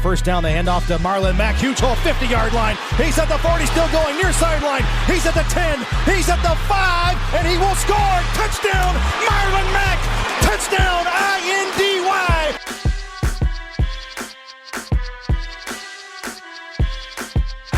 first down. They hand off to Marlon Mack. Huge hole, 50-yard line. He's at the 40, still going near sideline. He's at the 10. He's at the 5, and he will score. Touchdown, Marlon Mack. Touchdown, INDY.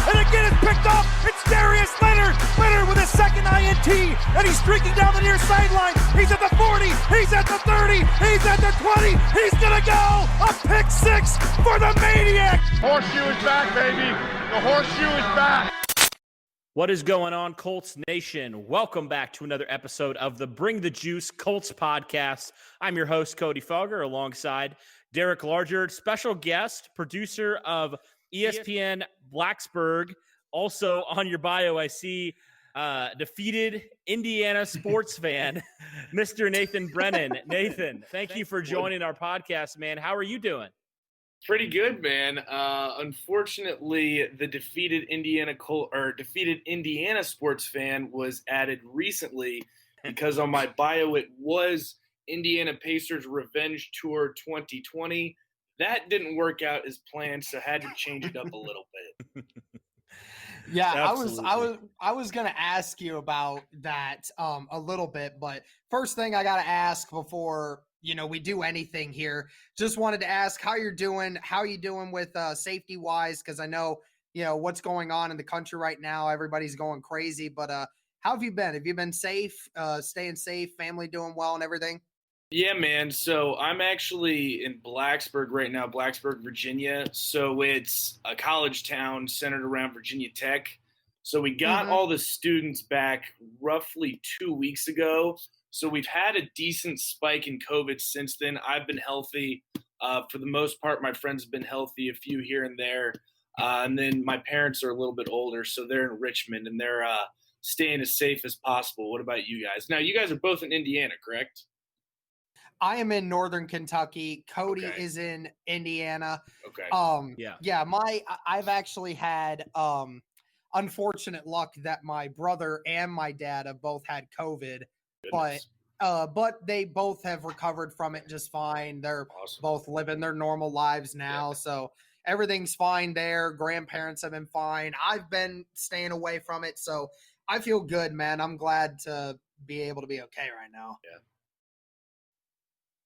And again, it's picked up. It's Darius Leonard. Leonard with his second INT, and he's streaking down the near sideline. He's at the 40. He's at the 30. He's at the 20. He's going to go. A pick six for the Maniac. Horseshoe is back, baby. The horseshoe is back. What is going on, Colts Nation? Welcome back to another episode of the Bring the Juice Colts podcast. I'm your host, Cody Fogger, alongside Derek Larger, special guest, producer of ESPN Blacksburg. Also on your bio, I see defeated Indiana sports fan, Mr. Nathan Brennen. Nathan, thank you for joining our podcast, man. How are you doing? Pretty good, man. Unfortunately, the defeated Indiana sports fan was added recently because on my bio it was Indiana Pacers Revenge Tour 2020. That didn't work out as planned, so had to change it up a little bit. Yeah, Absolutely. I was gonna ask you about that a little bit, but first thing I gotta ask before we do anything here, just wanted to ask how you're doing. How are you doing with safety wise? Because I know what's going on in the country right now. Everybody's going crazy, but how have you been? Have you been safe? Staying safe? Family doing well and everything? Yeah, man. So I'm actually in Blacksburg right now, Blacksburg, Virginia. So it's a college town centered around Virginia Tech. So we got all the students back roughly 2 weeks ago. So we've had a decent spike in COVID since then. I've been healthy. For the most part, my friends have been healthy, a few here and there. And then my parents are a little bit older, so they're in Richmond, and they're staying as safe as possible. What about you guys? Now, you guys are both in Indiana, correct? I am in Northern Kentucky. Cody is in Indiana. Okay. I've actually had unfortunate luck that my brother and my dad have both had COVID, but they both have recovered from it just fine. They're both living their normal lives now, so everything's fine there. Grandparents have been fine. I've been staying away from it, so I feel good, man. I'm glad to be able to be okay right now.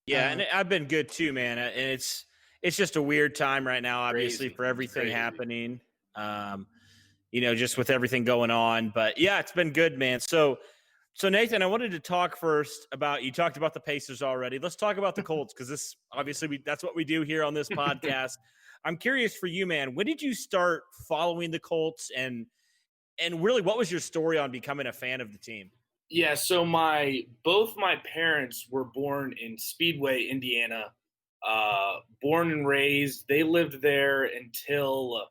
Yeah, and I've been good too, man. And it's just a weird time right now, obviously, for everything happening. Just with everything going on. But yeah, it's been good, man. So Nathan, I wanted to talk first about, you talked about the Pacers already. Let's talk about the Colts, because this obviously that's what we do here on this podcast. I'm curious for you, man. When did you start following the Colts, and really, what was your story on becoming a fan of the team? Yeah, so both my parents were born in Speedway, Indiana, born and raised. They lived there until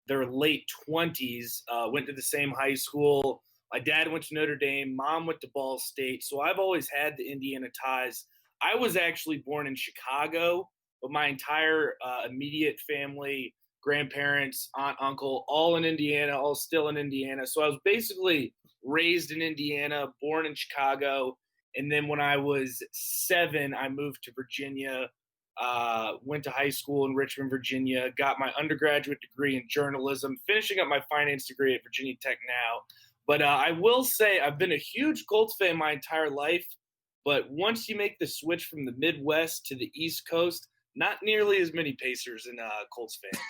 their late 20s, went to the same high school. My dad went to Notre Dame. Mom went to Ball State. So I've always had the Indiana ties. I was actually born in Chicago, but my entire immediate family, grandparents, aunt, uncle, all in Indiana, all still in Indiana. So I was basically raised in Indiana, born in Chicago, and then when I was 7, I moved to Virginia, went to high school in Richmond, Virginia, got my undergraduate degree in journalism, finishing up my finance degree at Virginia Tech now. But I will say I've been a huge Colts fan my entire life, but once you make the switch from the Midwest to the East Coast, not nearly as many Pacers and Colts fans.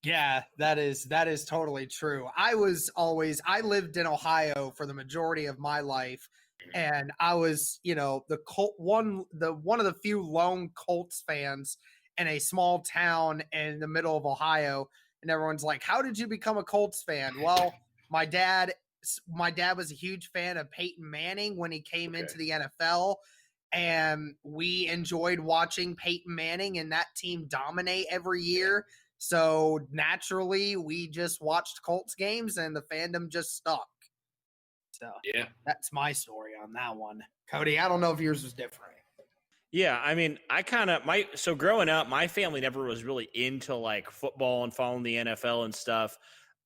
Yeah, that is totally true. I lived in Ohio for the majority of my life, and I was, one of the few lone Colts fans in a small town in the middle of Ohio, and everyone's like, "How did you become a Colts fan?" Well, my dad was a huge fan of Peyton Manning when he came into the NFL, and we enjoyed watching Peyton Manning and that team dominate every year. So naturally, we just watched Colts games, and the fandom just stuck. So that's my story on that one. Cody, I don't know if yours was different. Yeah, I mean, so growing up, my family never was really into like football and following the NFL and stuff.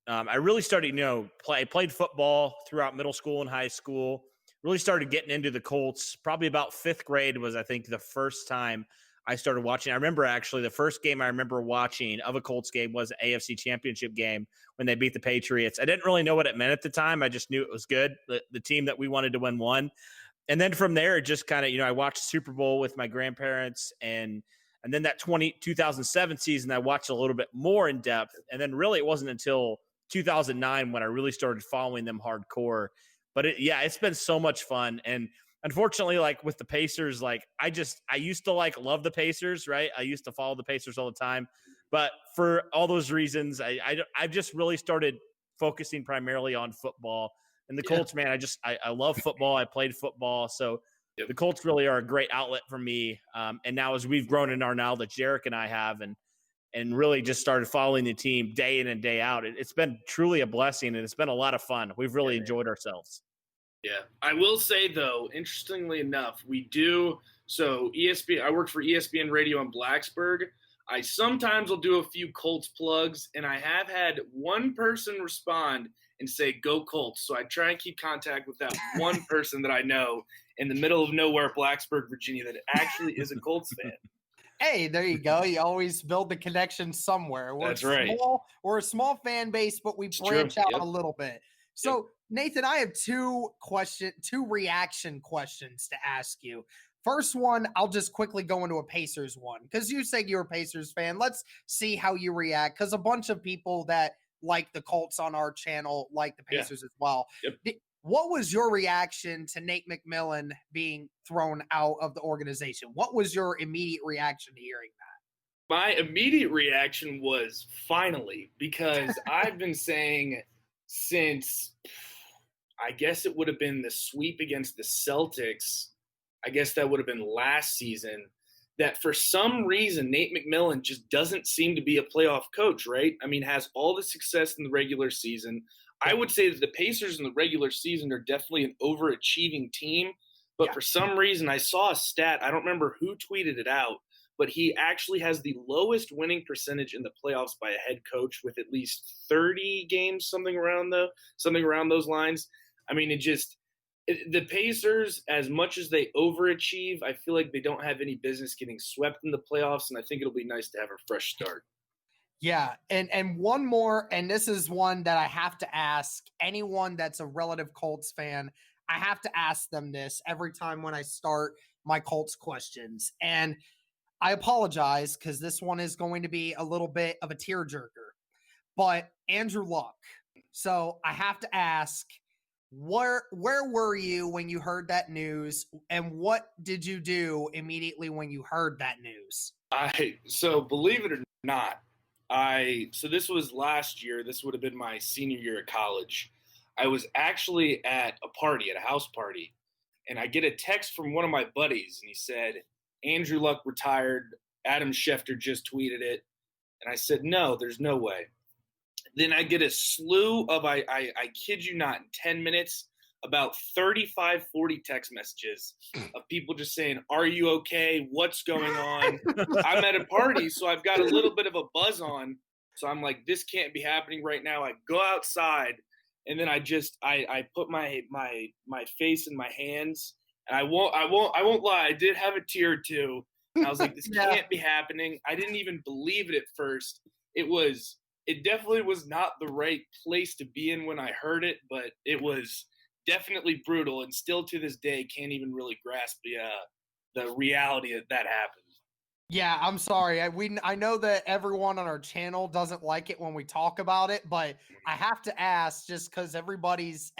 I really started, played football throughout middle school and high school. Really started getting into the Colts. Probably about 5th grade was, I think, the first time I started watching. I remember actually the first game I remember watching of a Colts game was an AFC Championship game when they beat the Patriots. I didn't really know what it meant at the time. I just knew it was good. The team that we wanted to win won. And then from there, it just kind of, I watched the Super Bowl with my grandparents, and then that 2007 season, I watched a little bit more in depth. And then really it wasn't until 2009 when I really started following them hardcore. But it's been so much fun. And unfortunately, like with the Pacers, like I used to love the Pacers, right? I used to follow the Pacers all the time. But for all those reasons, I've just really started focusing primarily on football. And the Colts, man, I love football. I played football. So the Colts really are a great outlet for me. And now as we've grown in our knowledge, Derek and I have, and really just started following the team day in and day out, it's been truly a blessing, and it's been a lot of fun. We've really enjoyed ourselves. Yeah. I will say, though, interestingly enough, ESPN, I work for ESPN Radio in Blacksburg. I sometimes will do a few Colts plugs, and I have had one person respond and say, "Go Colts." So I try and keep contact with that one person that I know in the middle of nowhere, Blacksburg, Virginia, that actually is a Colts fan. Hey, there you go. You always build the connection somewhere. That's right. We're a small fan base, but we branch out a little bit. So, Nathan, I have two reaction questions to ask you. First one, I'll just quickly go into a Pacers one, because you said you're a Pacers fan. Let's see how you react, because a bunch of people that like the Colts on our channel like the Pacers as well. Yep. What was your reaction to Nate McMillan being thrown out of the organization? What was your immediate reaction to hearing that? My immediate reaction was finally, because I've been saying since, I guess it would have been the sweep against the Celtics, I guess that would have been last season, that for some reason Nate McMillan just doesn't seem to be a playoff coach, right? I mean, has all the success in the regular season. I would say that the Pacers in the regular season are definitely an overachieving team, but for some reason I saw a stat, I don't remember who tweeted it out, but he actually has the lowest winning percentage in the playoffs by a head coach with at least 30 games, something around those lines. I mean, the Pacers, as much as they overachieve, I feel like they don't have any business getting swept in the playoffs, and I think it'll be nice to have a fresh start. Yeah, and one more, and this is one that I have to ask anyone that's a relative Colts fan. I have to ask them this every time when I start my Colts questions. And I apologize, because this one is going to be a little bit of a tearjerker. But Andrew Luck. So I have to ask, where were you when you heard that news, and what did you do immediately when you heard that news? So believe it or not, so this was last year. This would have been my senior year at college. I was actually at a house party, and I get a text from one of my buddies, and he said, "Andrew Luck retired. Adam Schefter just tweeted it." And I said, "No, there's no way." Then I get a slew of, I kid you not, in 10 minutes, about 35, 40 text messages of people just saying, "Are you okay? What's going on?" I'm at a party, so I've got a little bit of a buzz on. So I'm like, this can't be happening right now. I go outside, and then I put my face in my hands, and I won't lie, I did have a tear or two. And I was like, this can't be happening. I didn't even believe it at first. It definitely was not the right place to be in when I heard it, but it was definitely brutal, and still to this day can't even really grasp the reality that happened. Yeah, I'm sorry. I know that everyone on our channel doesn't like it when we talk about it, but I have to ask, just because everybody's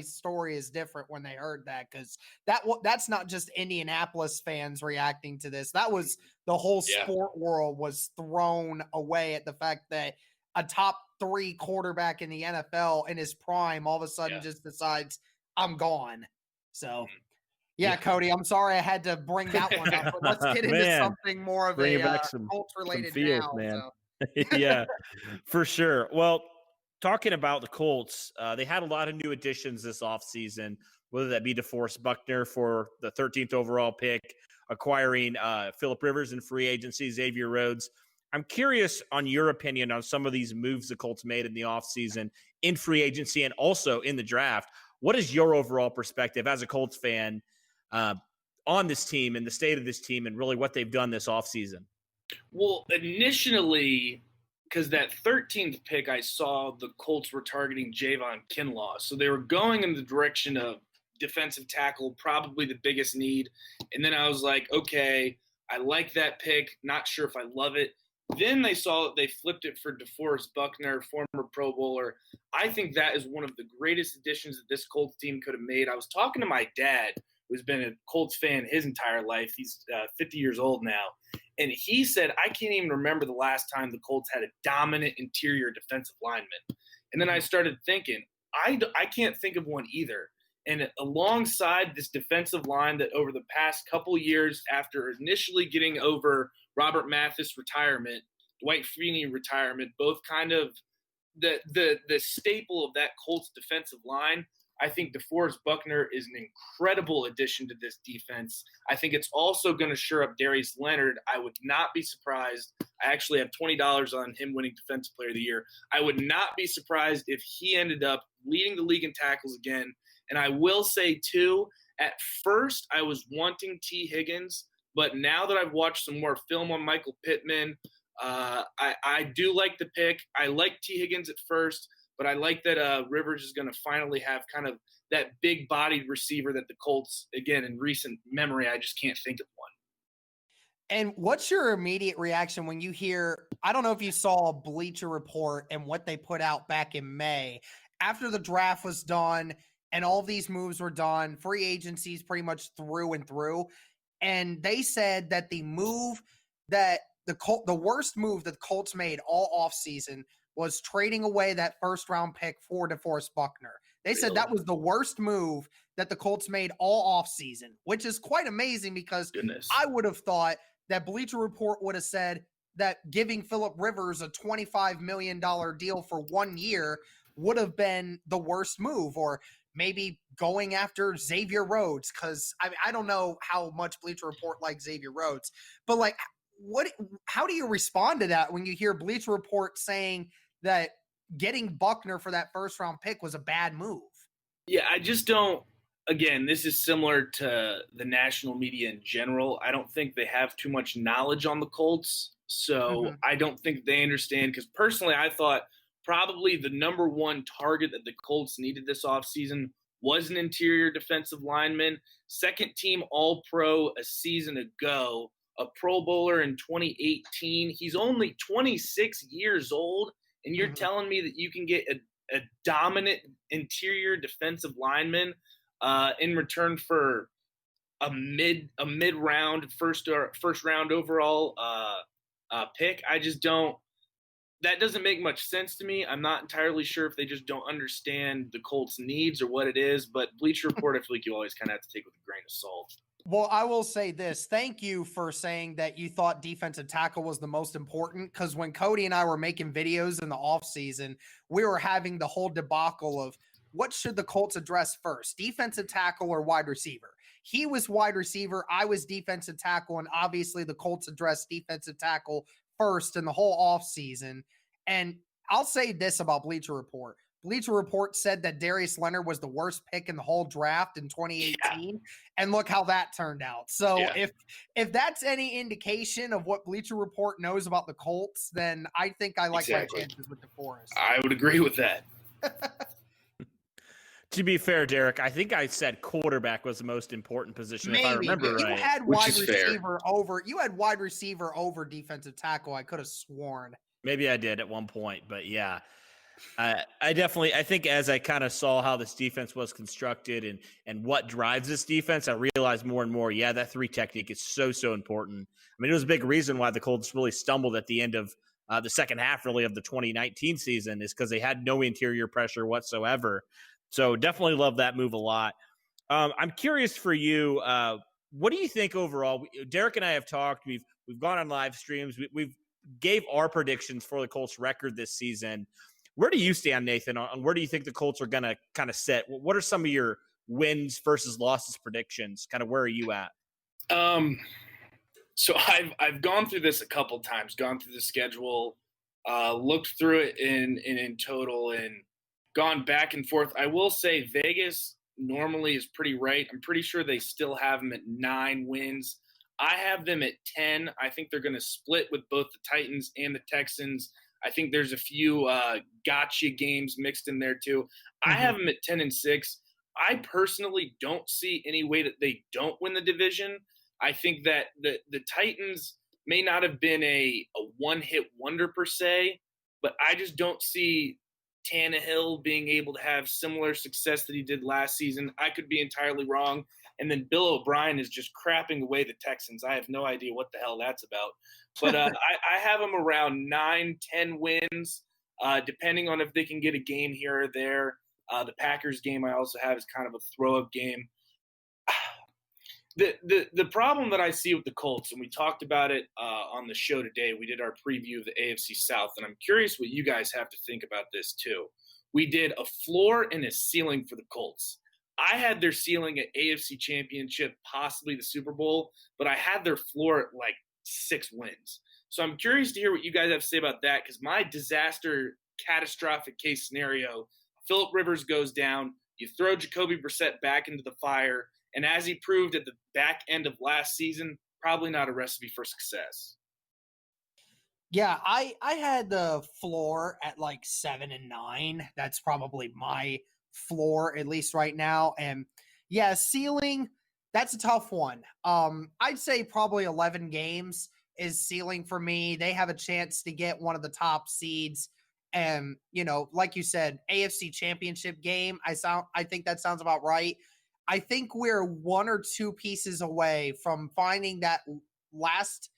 story is different when they heard that, because that's not just Indianapolis fans reacting to this. That was the whole sport world was thrown away at the fact that a top 3 quarterback in the NFL in his prime all of a sudden just decides, I'm gone. So, Cody, I'm sorry I had to bring that one up, but let's get into something more of a Colts-related now. Man. So. Yeah, for sure. Well, talking about the Colts, they had a lot of new additions this offseason, whether that be DeForest Buckner for the 13th overall pick, acquiring Phillip Rivers in free agency, Xavier Rhodes. I'm curious on your opinion on some of these moves the Colts made in the offseason, in free agency, and also in the draft. What is your overall perspective as a Colts fan on this team and the state of this team and really what they've done this offseason? Well, initially, because that 13th pick, I saw the Colts were targeting Javon Kinlaw. So they were going in the direction of defensive tackle, probably the biggest need. And then I was like, okay, I like that pick. Not sure if I love it. Then they saw that they flipped it for DeForest Buckner, former Pro Bowler. I think that is one of the greatest additions that this Colts team could have made. I was talking to my dad, who's been a Colts fan his entire life. He's 50 years old now. And he said, I can't even remember the last time the Colts had a dominant interior defensive lineman. And then I started thinking, I can't think of one either. And alongside this defensive line that over the past couple years, after initially getting over Robert Mathis retirement, Dwight Freeney retirement, both kind of the staple of that Colts defensive line, I think DeForest Buckner is an incredible addition to this defense. I think it's also going to shore up Darius Leonard. I would not be surprised. I actually have $20 on him winning Defensive Player of the Year. I would not be surprised if he ended up leading the league in tackles again. And I will say, too, at first I was wanting T. Higgins, but now that I've watched some more film on Michael Pittman, I do like the pick. I liked T. Higgins at first, but I like that Rivers is going to finally have kind of that big-bodied receiver that the Colts, again, in recent memory, I just can't think of one. And what's your immediate reaction when you hear, I don't know if you saw Bleacher Report and what they put out back in May, after the draft was done and all these moves were done, free agencies pretty much through and through, and they said that the move that the worst move that the Colts made all offseason was trading away that first-round pick for DeForest Buckner. They said that was the worst move that the Colts made all offseason, which is quite amazing because I would have thought that Bleacher Report would have said that giving Phillip Rivers a $25 million deal for 1 year would have been the worst move, or maybe going after Xavier Rhodes, because I don't know how much Bleacher Report likes Xavier Rhodes, but like, how do you respond to that when you hear Bleacher Report saying that getting Buckner for that first round pick was a bad move? Yeah, I just don't. Again, this is similar to the national media in general. I don't think they have too much knowledge on the Colts. So I don't think they understand, because personally I thought probably the number one target that the Colts needed this offseason was an interior defensive lineman, second team All-Pro a season ago, a Pro Bowler in 2018. He's only 26 years old, and you're telling me that you can get a dominant interior defensive lineman in return for a mid-round first round overall pick? I just don't. That doesn't make much sense to me. I'm not entirely sure if they just don't understand the Colts' needs or what it is, but Bleacher Report, I feel like you always kind of have to take with a grain of salt. Well, I will say this. Thank you for saying that you thought defensive tackle was the most important, because when Cody and I were making videos in the offseason, we were having the whole debacle of what should the Colts address first, defensive tackle or wide receiver? He was wide receiver. I was defensive tackle, and obviously the Colts addressed defensive tackle first in the whole offseason. And I'll say this about Bleacher Report. Bleacher Report said that Darius Leonard was the worst pick in the whole draft in 2018, and look how that turned out. So if that's any indication of what Bleacher Report knows about the Colts, then I think I like my chances with DeForest. I would agree with that. To be fair, Derek, I think I said quarterback was the most important position, if I remember right. You had wide receiver over defensive tackle. I could have sworn. Maybe I did at one point, but yeah. I think as I kind of saw how this defense was constructed and what drives this defense, I realized more and more, that 3 technique is so important. I mean, it was a big reason why the Colts really stumbled at the end of the second half, really, of the 2019 season, is because they had no interior pressure whatsoever. So definitely love that move a lot. I'm curious for you, what do you think overall? Derek and I have talked. We've gone on live streams. We've gave our predictions for the Colts record this season. Where do you stand, Nathan, on where do you think the Colts are going to kind of sit? What are some of your wins versus losses predictions? Kind of where are you at? So I've gone through this a couple times, gone through the schedule, looked through it in total, and gone back and forth. I will say Vegas normally is pretty right. I'm pretty sure they still have them at 9 wins. I have them at 10. I think they're going to split with both the Titans and the Texans. I think there's a few gotcha games mixed in there too. I have them at 10-6. I personally don't see any way that they don't win the division. I think that the Titans may not have been a one-hit wonder per se, but I just don't see Tannehill being able to have similar success that he did last season. I could be entirely wrong. And then Bill O'Brien is just crapping away the Texans. I have no idea what the hell that's about. But I have them around 9-10 wins, depending on if they can get a game here or there. The Packers game I also have is kind of a throw-up game. The problem that I see with the Colts, and we talked about it on the show today, we did our preview of the AFC South, and I'm curious what you guys have to think about this too. We did a floor and a ceiling for the Colts. I had their ceiling at AFC Championship, possibly the Super Bowl, but I had their floor at like 6 wins. So I'm curious to hear what you guys have to say about that, because my disaster, catastrophic case scenario, Phillip Rivers goes down, you throw Jacoby Brissett back into the fire, and as he proved at the back end of last season, probably not a recipe for success. Yeah, I had the floor at like 7-9. That's probably my floor, at least right now. And yeah, ceiling, that's a tough one. I'd say probably 11 games is ceiling for me. They have a chance to get one of the top seeds. And, you know, like you said, AFC Championship game, I think that sounds about right. I think we're 1 or 2 pieces away from finding that last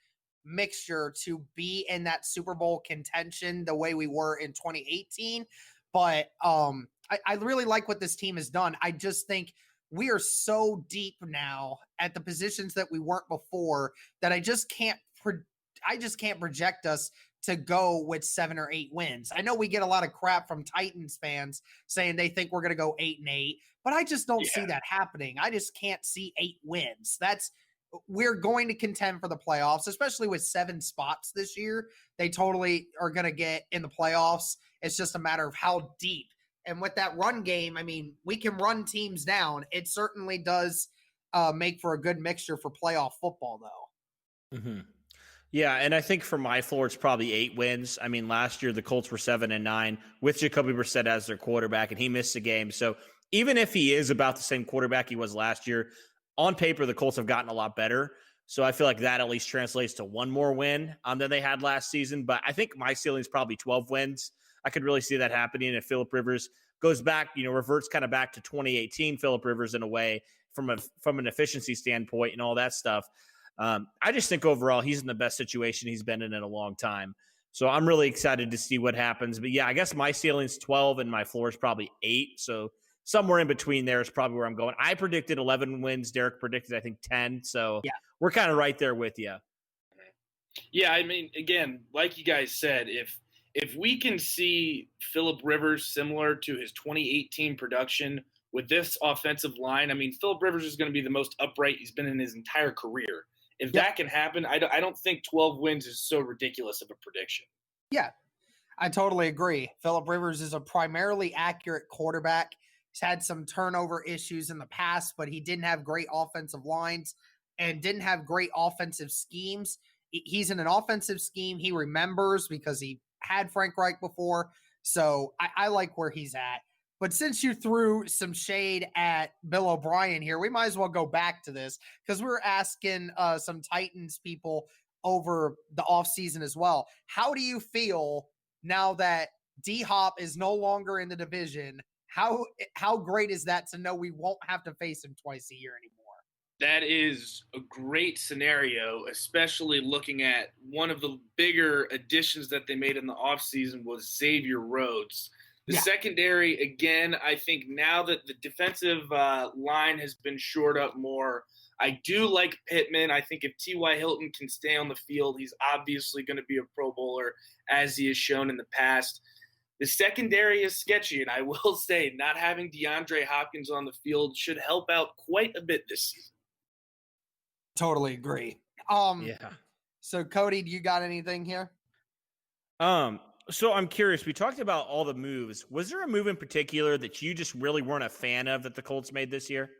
mixture to be in that Super Bowl contention the way we were in 2018. But I really like what this team has done. I just think we are so deep now at the positions that we weren't before that I just can't project us to go with 7 or 8 wins. I know we get a lot of crap from Titans fans saying they think we're going to go 8-8, but I just don't see that happening. I just can't see 8 wins. We're going to contend for the playoffs, especially with 7 spots this year. They totally are going to get in the playoffs. It's just a matter of how deep. And with that run game, I mean, we can run teams down. It certainly does make for a good mixture for playoff football, though. Mm-hmm. Yeah, and I think for my floor, it's probably 8 wins. I mean, last year the Colts were 7-9 with Jacoby Brissett as their quarterback, and he missed a game. So even if he is about the same quarterback he was last year, on paper the Colts have gotten a lot better. So I feel like that at least translates to 1 more win than they had last season. But I think my ceiling is probably 12 wins. I could really see that happening if Phillip Rivers goes back, reverts kind of back to 2018 Phillip Rivers in a way from an efficiency standpoint and all that stuff. I just think overall he's in the best situation he's been in a long time. So I'm really excited to see what happens. But yeah, I guess my ceiling's 12 and my floor is probably 8. So somewhere in between there is probably where I'm going. I predicted 11 wins. Derek predicted, I think, 10. So yeah, we're kind of right there with you. Yeah, I mean, again, like you guys said, if we can see Phillip Rivers similar to his 2018 production with this offensive line, I mean, Phillip Rivers is going to be the most upright he's been in his entire career. If that can happen, I don't think 12 wins is so ridiculous of a prediction. Yeah, I totally agree. Phillip Rivers is a primarily accurate quarterback. He's had some turnover issues in the past, but he didn't have great offensive lines and didn't have great offensive schemes. He's in an offensive scheme he remembers because he had Frank Reich before. So I like where he's at. But since you threw some shade at Bill O'Brien here, we might as well go back to this because we're asking some Titans people over the offseason as well. How do you feel now that D-Hop is no longer in the division? How great is that to know we won't have to face him twice a year anymore? That is a great scenario, especially looking at one of the bigger additions that they made in the offseason was Xavier Rhodes. The secondary, again, I think now that the defensive line has been shored up more, I do like Pittman. I think if T.Y. Hilton can stay on the field, he's obviously going to be a Pro Bowler, as he has shown in the past. The secondary is sketchy, and I will say not having DeAndre Hopkins on the field should help out quite a bit this season. Totally agree. So, Cody, do you got anything here? So I'm curious, we talked about all the moves. Was there a move in particular that you just really weren't a fan of that the Colts made this year?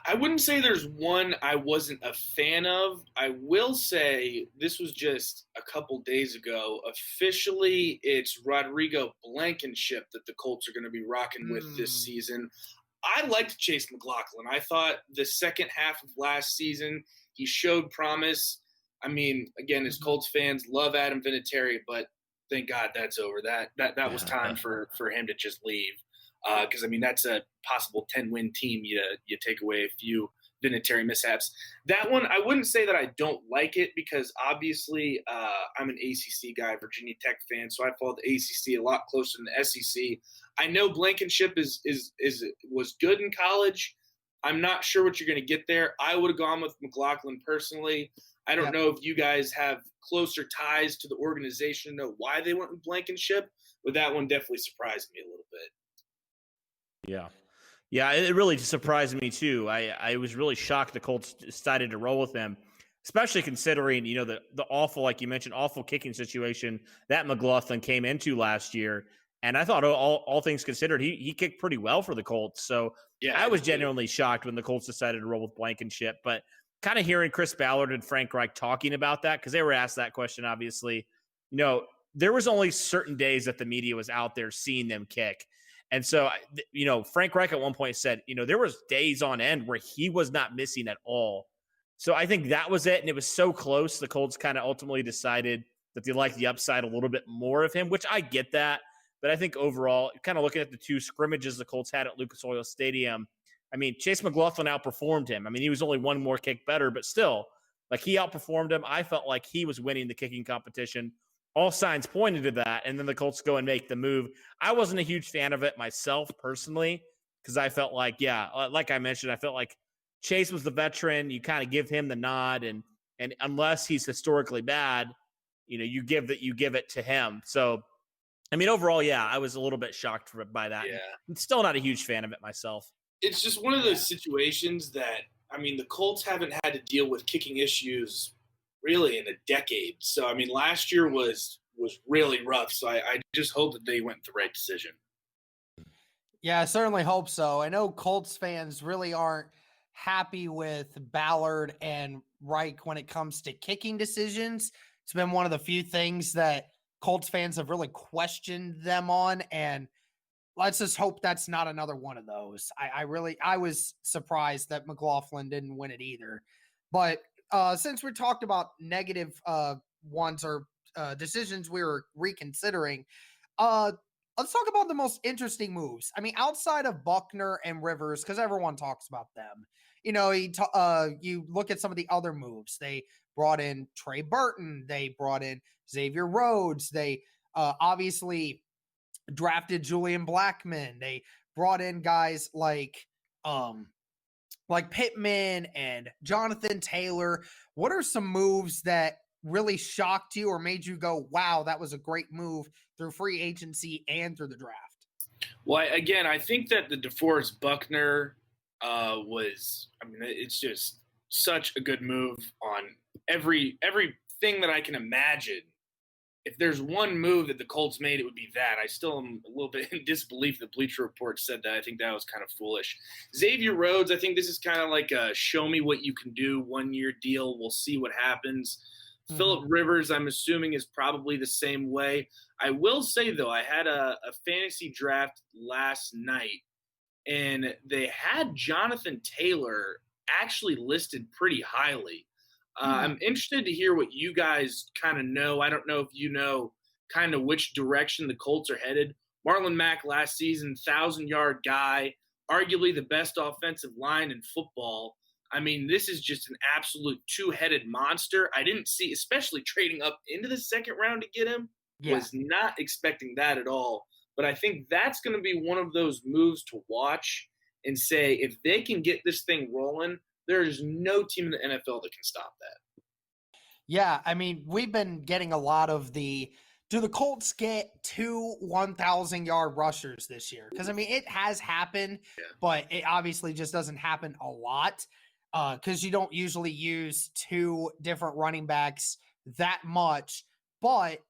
I wouldn't say there's one I wasn't a fan of. I will say this was just a couple days ago. Officially, it's Rodrigo Blankenship that the Colts are going to be rocking with this season. I liked Chase McLaughlin. I thought the second half of last season, he showed promise. I mean, again, as Colts fans love Adam Vinatieri, but thank God that's over. That was time for him to just leave. Because, I mean, that's a possible 10-win team. You take away a few Vinatieri mishaps. That one, I wouldn't say that I don't like it because, obviously, I'm an ACC guy, Virginia Tech fan, so I follow the ACC a lot closer than the SEC. I know Blankenship was good in college. I'm not sure what you're going to get there. I would have gone with McLaughlin personally. I don't know if you guys have closer ties to the organization to know why they went with Blankenship, but that one definitely surprised me a little bit. Yeah, it really surprised me too. I was really shocked the Colts decided to roll with him, especially considering, the awful, like you mentioned, awful kicking situation that McLaughlin came into last year. And I thought all things considered, he kicked pretty well for the Colts. So I was genuinely shocked when the Colts decided to roll with Blankenship. But kind of hearing Chris Ballard and Frank Reich talking about that, because they were asked that question, obviously, there was only certain days that the media was out there seeing them kick. And so, Frank Reich at one point said, there was days on end where he was not missing at all. So I think that was it. And it was so close. The Colts kind of ultimately decided that they liked the upside a little bit more of him, which I get that. But I think overall, kind of looking at the two scrimmages the Colts had at Lucas Oil Stadium, I mean, Chase McLaughlin outperformed him. I mean, he was only one more kick better, but still, like, he outperformed him. I felt like he was winning the kicking competition. All signs pointed to that, and then the Colts go and make the move. I wasn't a huge fan of it myself personally because I felt like, like I mentioned, I felt like Chase was the veteran. You kind of give him the nod, and unless he's historically bad, you give it to him. So, I mean, overall, I was a little bit shocked by that. Yeah. I'm still not a huge fan of it myself. It's just one of those situations that, I mean, the Colts haven't had to deal with kicking issues really in a decade. So, I mean, last year was really rough. So I just hope that they went the right decision. Yeah, I certainly hope so. I know Colts fans really aren't happy with Ballard and Reich when it comes to kicking decisions. It's been one of the few things that Colts fans have really questioned them on. And let's just hope that's not another one of those. I was surprised that McLaughlin didn't win it either. But since we talked about negative ones or decisions we were reconsidering, let's talk about the most interesting moves. I mean, outside of Buckner and Rivers, because everyone talks about them. You look at some of the other moves. They brought in Trey Burton. They brought in Xavier Rhodes. They obviously drafted Julian Blackmon. They brought in guys like Pittman and Jonathan Taylor. What are some moves that really shocked you or made you go, wow, that was a great move through free agency and through the draft? Well, again, I think that the DeForest Buckner it's just such a good move on everything that I can imagine. If there's one move that the Colts made, it would be that. I still am a little bit in disbelief that Bleacher Report said that. I think that was kind of foolish. Xavier Rhodes, I think this is kind of like a show me what you can do, 1-year deal. We'll see what happens. Mm-hmm. Phillip Rivers, I'm assuming, is probably the same way. I will say, though, I had a fantasy draft last night, and they had Jonathan Taylor actually listed pretty highly. I'm interested to hear what you guys kind of know. I don't know if you know kind of which direction the Colts are headed. Marlon Mack last season, 1,000-yard guy, arguably the best offensive line in football. I mean, this is just an absolute two-headed monster. I didn't see, especially trading up into the second round to get him, was not expecting that at all. But I think that's going to be one of those moves to watch and say, if they can get this thing rolling, there is no team in the NFL that can stop that. Yeah, I mean, we've been getting a lot of do the Colts get 2 1,000-yard rushers this year? Because, I mean, it has happened, but it obviously just doesn't happen a lot because you don't usually use 2 different running backs that much. But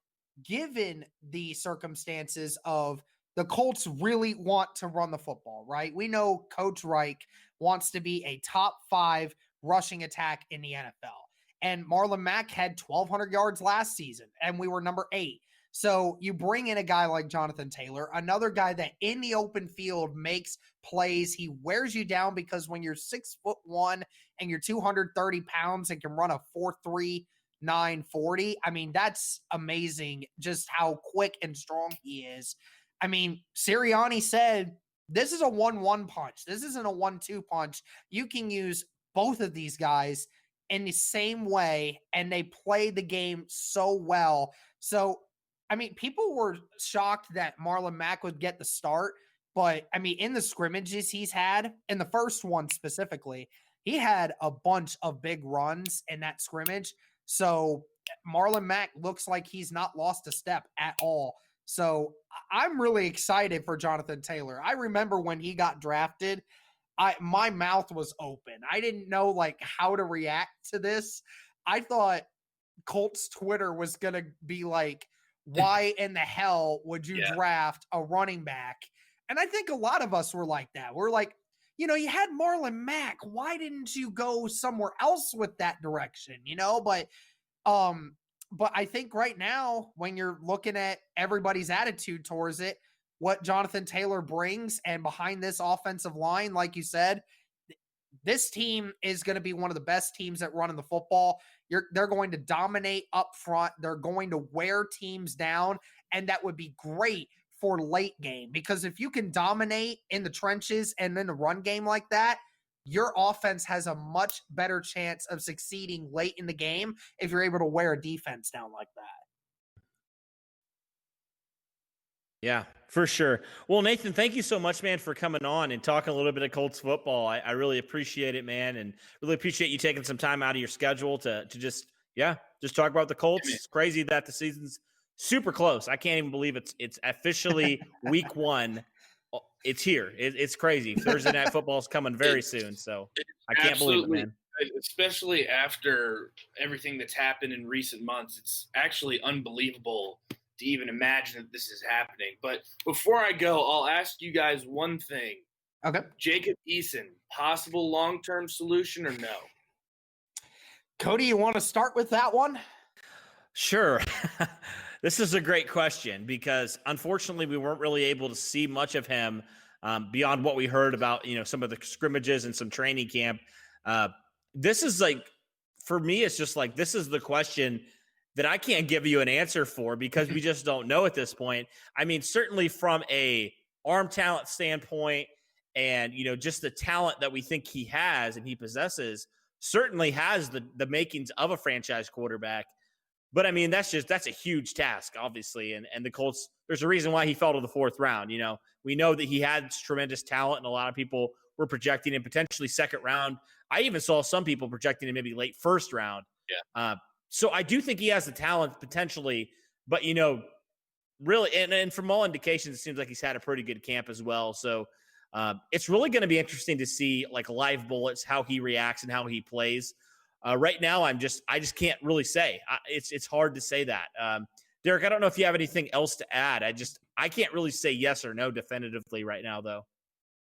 given the circumstances of the Colts really want to run the football, right? We know Coach Reich wants to be a top 5 rushing attack in the NFL. And Marlon Mack had 1,200 yards last season, and we were number 8. So you bring in a guy like Jonathan Taylor, another guy that in the open field makes plays. He wears you down because when you're 6'1" and you're 230 pounds and can run a 4.3 940. I mean, that's amazing just how quick and strong he is. I mean, Sirianni said, this is a 1-1 punch. This isn't a 1-2 punch. You can use both of these guys in the same way, and they play the game so well. So, I mean, people were shocked that Marlon Mack would get the start, but I mean, in the scrimmages he's had, in the first one specifically, he had a bunch of big runs in that scrimmage. So Marlon Mack looks like he's not lost a step at all. So I'm really excited for Jonathan Taylor. I remember when he got drafted, my mouth was open. I didn't know like how to react to this. I thought Colts Twitter was going to be like, why in the hell would you draft a running back? And I think a lot of us were like that. We're like, you know, you had Marlon Mack. Why didn't you go somewhere else with that direction? You know, but I think right now, when you're looking at everybody's attitude towards it, what Jonathan Taylor brings and behind this offensive line, like you said, this team is going to be one of the best teams at running the football. They're going to dominate up front. They're going to wear teams down, and that would be great for late game, because if you can dominate in the trenches and in the run game like that, your offense has a much better chance of succeeding late in the game if you're able to wear a defense down like that. Yeah, for sure. Well, Nathan, thank you so much, man, for coming on and talking a little bit of Colts football. I really appreciate it, man, and really appreciate you taking some time out of your schedule to just talk about the Colts. It's crazy that the season's super close. I can't even believe it's officially week 1. It's here. It's crazy. Thursday Night Football is coming very soon, so I can't believe it, man. Especially after everything that's happened in recent months, it's actually unbelievable to even imagine that this is happening. But before I go, I'll ask you guys one thing. Okay. Jacob Eason, possible long-term solution or no? Cody, you want to start with that one? Sure. This is a great question because unfortunately we weren't really able to see much of him beyond what we heard about, you know, some of the scrimmages and some training camp. This is like, for me, it's just like, this is the question that I can't give you an answer for because we just don't know at this point. I mean, certainly from a arm talent standpoint and, you know, just the talent that we think he has and he possesses certainly has the makings of a franchise quarterback. But I mean, that's a huge task, obviously. And the Colts, there's a reason why he fell to the 4th round. You know, we know that he had tremendous talent and a lot of people were projecting him potentially 2nd round. I even saw some people projecting him maybe late 1st round. Yeah. So I do think he has the talent potentially, but, you know, really, and from all indications, it seems like he's had a pretty good camp as well. So it's really going to be interesting to see like live bullets, how he reacts and how he plays. Right now, I just can't really say. It's hard to say that. Derek, I don't know if you have anything else to add. I can't really say yes or no definitively right now, though.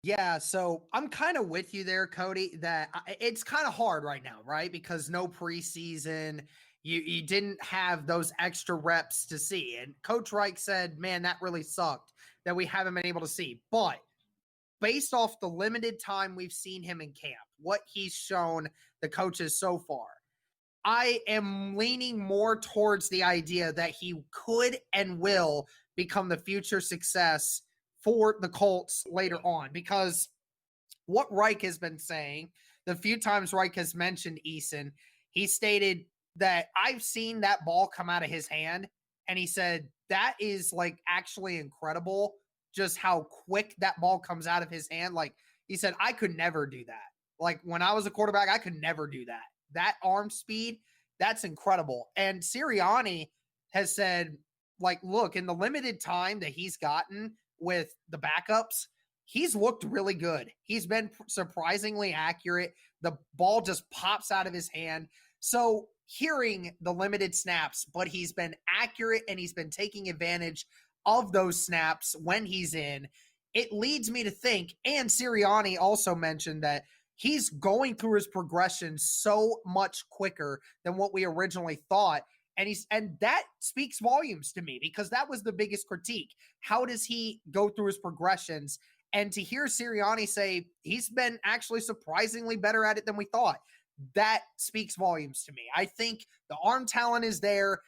Yeah, so I'm kind of with you there, Cody, that it's kind of hard right now, right? Because no preseason, you didn't have those extra reps to see. And Coach Reich said, man, that really sucked that we haven't been able to see. But based off the limited time we've seen him in camp, what he's shown the coaches so far, I am leaning more towards the idea that he could and will become the future success for the Colts later on. Because what Reich has been saying, the few times Reich has mentioned Eason, he stated that I've seen that ball come out of his hand, and he said that is like actually incredible just how quick that ball comes out of his hand. Like he said, I could never do that. Like when I was a quarterback, I could never do that. That arm speed, that's incredible. And Sirianni has said, like, look, in the limited time that he's gotten with the backups, he's looked really good. He's been surprisingly accurate. The ball just pops out of his hand. So hearing the limited snaps, but he's been accurate and he's been taking advantage of those snaps when he's in, it leads me to think, and Sirianni also mentioned that he's going through his progression so much quicker than what we originally thought. And that speaks volumes to me, because that was the biggest critique. How does he go through his progressions? And to hear Sirianni say he's been actually surprisingly better at it than we thought, that speaks volumes to me. I think the arm talent is there.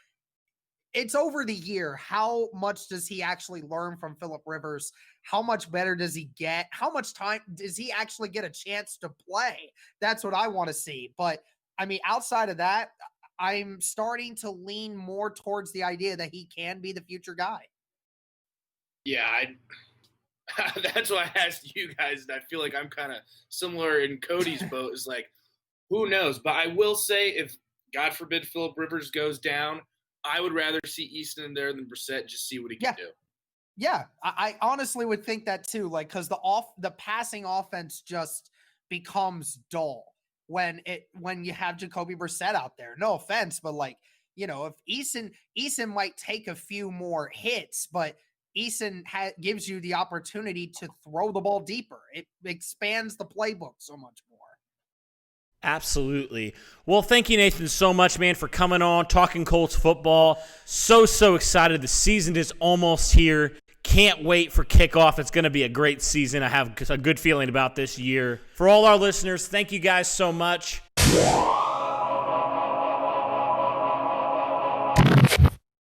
It's over the year. How much does he actually learn from Phillip Rivers? How much better does he get? How much time does he actually get a chance to play? That's what I want to see. But I mean, outside of that, I'm starting to lean more towards the idea that he can be the future guy. Yeah, that's why I asked you guys, and I feel like I'm kind of similar in Cody's boat. Is like, who knows? But I will say, if God forbid Phillip Rivers goes down, I would rather see Easton in there than Brissett. Just see what he can do. Yeah, I honestly would think that too. Like, because the passing offense just becomes dull when you have Jacoby Brissett out there. No offense, but like, you know, if Eason might take a few more hits, but Eason gives you the opportunity to throw the ball deeper. It expands the playbook so much more. Absolutely. Well, thank you, Nathan, so much, man, for coming on, talking Colts football. So excited. The season is almost here. Can't wait for kickoff. It's going to be a great season. I have a good feeling about this year. For all our listeners, thank you guys so much.